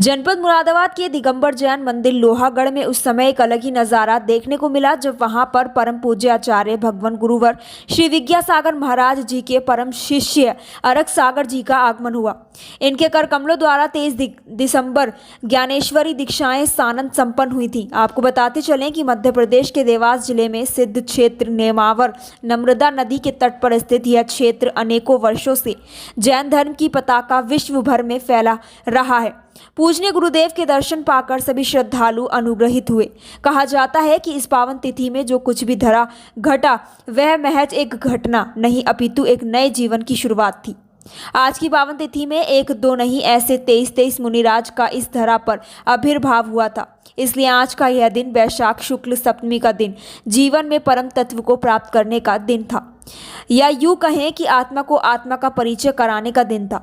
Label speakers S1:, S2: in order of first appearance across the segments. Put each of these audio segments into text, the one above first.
S1: जनपद मुरादाबाद के दिगंबर जैन मंदिर लोहागढ़ में उस समय एक अलग ही नजारा देखने को मिला जब वहां पर परम पूज्य आचार्य भगवान गुरुवर श्री विद्यासागर महाराज जी के परम शिष्य अरग सागर जी का आगमन हुआ। इनके कर कमलों द्वारा 23 दिसंबर ज्ञानेश्वरी दीक्षाएं सानंद संपन्न हुई थी। आपको बताते चलें कि मध्य प्रदेश के देवास जिले में सिद्ध क्षेत्र नेमावर नर्मदा नदी के तट पर स्थित यह क्षेत्र अनेकों वर्षों से जैन धर्म की पताका विश्व भर में फैला रहा है। पूजनीय गुरुदेव के दर्शन पाकर सभी श्रद्धालु अनुग्रहित हुए। कहा जाता है कि इस पावन तिथि में जो कुछ भी धरा घटा वह महज एक घटना नहीं अपितु एक नए जीवन की शुरुआत थी। आज की पावन तिथि में एक दो नहीं ऐसे 23 मुनिराज का इस धरा पर आविर्भाव हुआ था। इसलिए आज का यह दिन वैशाख शुक्ल सप्तमी का दिन जीवन में परम तत्व को प्राप्त करने का दिन था, या यूं कहें कि आत्मा को आत्मा का परिचय कराने का दिन था।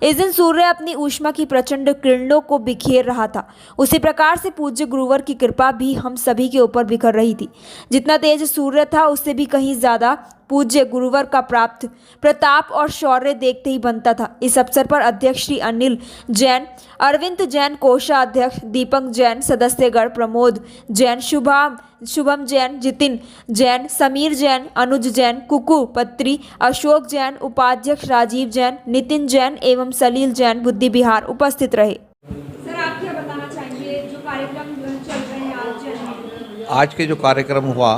S1: इस दिन सूर्य अपनी ऊष्मा की प्रचंड किरणों को बिखेर रहा था। उसी प्रकार से पूज्य गुरुवर की कृपा भी हम सभी के ऊपर बिखर रही थी। जितना तेज सूर्य था उससे भी कहीं ज्यादा पूज्य गुरुवर का प्राप्त प्रताप और शौर्य देखते ही बनता था। इस अवसर पर अध्यक्ष श्री अनिल जैन, अरविंद जैन, कोषाध्यक्ष दीपक जैन, सदस्यगण प्रमोद जैन, शुभम जैन, जितिन जैन, समीर जैन, अनुज जैन, कुकू पत्री, अशोक जैन, उपाध्यक्ष राजीव जैन, नितिन जैन एवं सलील जैन बुद्धि विहार उपस्थित रहे।
S2: सर, आप क्या बताना चाहेंगे जो कार्यक्रम चल रहे हैं
S3: आज के जो कार्यक्रम हुआ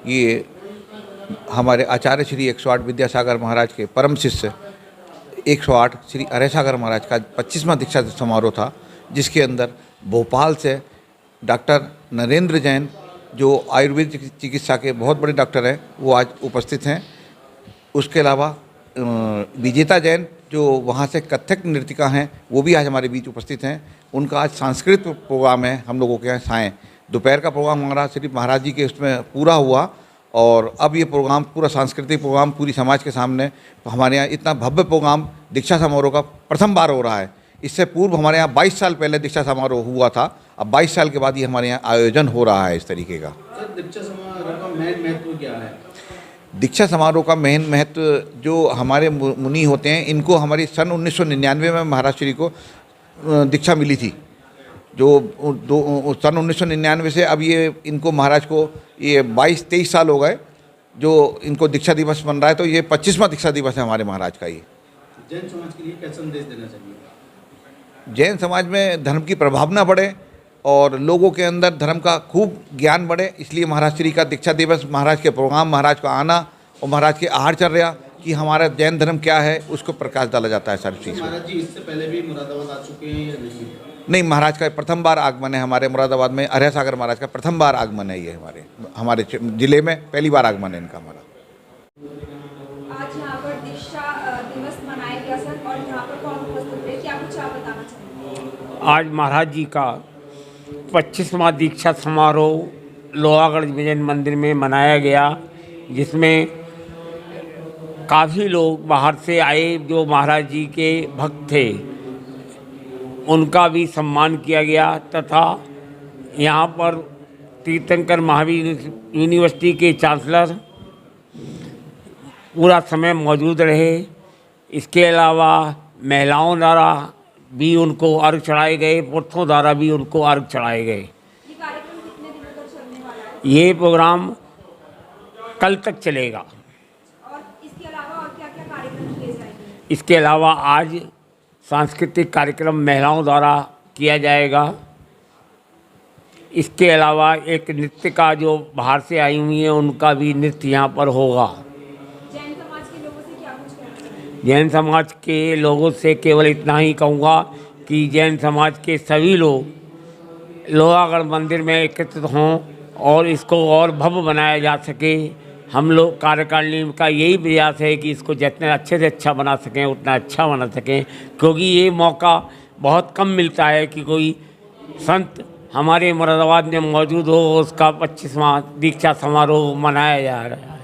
S3: ये हमारे आचार्य श्री 108 विद्यासागर महाराज के परम शिष्य 108 श्री अरग सागर महाराज का 25वां दीक्षा समारोह था, जिसके अंदर भोपाल से डॉक्टर नरेंद्र जैन जो आयुर्वेद चिकित्सा के बहुत बड़े डॉक्टर हैं वो आज उपस्थित हैं। उसके अलावा विजेता जैन जो वहाँ से कथक नृतिका हैं वो भी आज हमारे बीच उपस्थित हैं। उनका आज सांस्कृतिक प्रोग्राम है हम लोगों के यहाँ सायं दोपहर का प्रोग्राम हमारा श्री महाराज जी के उसमें पूरा हुआ और अब ये प्रोग्राम पूरा सांस्कृतिक प्रोग्राम पूरी समाज के सामने हमारे यहाँ इतना भव्य प्रोग्राम दीक्षा समारोह का प्रथम बार हो रहा है। इससे पूर्व हमारे यहाँ 22 साल पहले दीक्षा समारोह हुआ था, अब 22 साल के बाद ये हमारे यहाँ आयोजन हो रहा है इस तरीके का।
S4: दीक्षा समारोह का मेन महत्व क्या है?
S3: दीक्षा समारोह का मेन महत्व जो हमारे मुनि होते हैं इनको हमारी सन 1999 में महाराज श्री को दीक्षा मिली थी। जो सन 1999 से अब ये इनको महाराज को ये 22-23 साल हो गए जो इनको दीक्षा दिवस बन रहा है, तो ये 25वां दीक्षा दिवस है हमारे महाराज का। ये
S4: जैन समाज के लिए क्या संदेश देना चाहिए?
S3: जैन समाज में धर्म की प्रभावना बढ़े और लोगों के अंदर धर्म का खूब ज्ञान बढ़े, इसलिए महाराज श्री का दीक्षा दिवस, महाराज के प्रोग्राम, महाराज का आना और महाराज के आहारचर्या कि हमारा जैन धर्म क्या है उसको प्रकाश डाला जाता है सारी चीज़।
S4: महाराज जी इससे पहले भी मुरादाबाद आ चुके हैं या नहीं?
S3: नहीं, महाराज का प्रथम बार आगमन है हमारे मुरादाबाद में। अरग सागर महाराज का प्रथम बार आगमन है, ये हमारे जिले में पहली बार आगमन है इनका हमारा।
S2: आज यहाँ पर दीक्षा दिवस मनाया गया सर, और यहाँ पर कौन उपस्थित थे, क्या कुछ आप बताना चाहेंगे?
S5: आज महाराज जी का 25वां दीक्षा समारोह लोहागढ़ जैन मंदिर में मनाया गया, जिसमें काफ़ी लोग बाहर से आए जो महाराज जी के भक्त थे, उनका भी सम्मान किया गया तथा यहाँ पर तीर्थंकर महावीर यूनिवर्सिटी के चांसलर पूरा समय मौजूद रहे। इसके अलावा महिलाओं द्वारा भी उनको अर्घ चढ़ाए गए, पुरुषों द्वारा भी उनको अर्घ चढ़ाए गए।
S2: ये कार्यक्रम कितने दिनों तक चलने वाला है?
S5: ये प्रोग्राम कल तक चलेगा।
S2: और इसके अलावा और क्या क्या कार्यक्रम किए जाएंगे?
S5: इसके अलावा आज सांस्कृतिक कार्यक्रम महिलाओं द्वारा किया जाएगा। इसके अलावा एक नृत्य का जो बाहर से आई हुई है उनका भी नृत्य यहाँ पर होगा।
S2: जैन समाज के लोगों से क्या कुछ कहना है?
S5: जैन समाज के लोगों से केवल इतना ही कहूँगा कि जैन समाज के सभी लोग लोहागढ़ मंदिर में एकत्रित हों और इसको और भव्य बनाया जा सके। हम लोग कार्यकारिणी का यही प्रयास है कि इसको जितने अच्छे से अच्छा बना सकें उतना अच्छा बना सकें, क्योंकि ये मौका बहुत कम मिलता है कि कोई संत हमारे मुरादाबाद में मौजूद हो, उसका 25वां दीक्षा समारोह मनाया जा रहा है।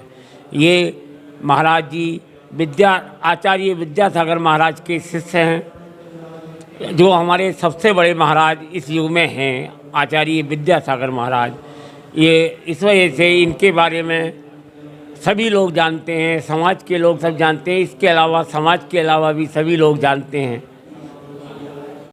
S5: ये महाराज जी आचार्य विद्यासागर महाराज के शिष्य हैं, जो हमारे सबसे बड़े महाराज इस युग में हैं, आचार्य विद्यासागर महाराज। ये इस वजह से इनके बारे में सभी लोग जानते हैं, समाज के लोग सब जानते हैं। इसके अलावा समाज के अलावा भी सभी लोग जानते हैं।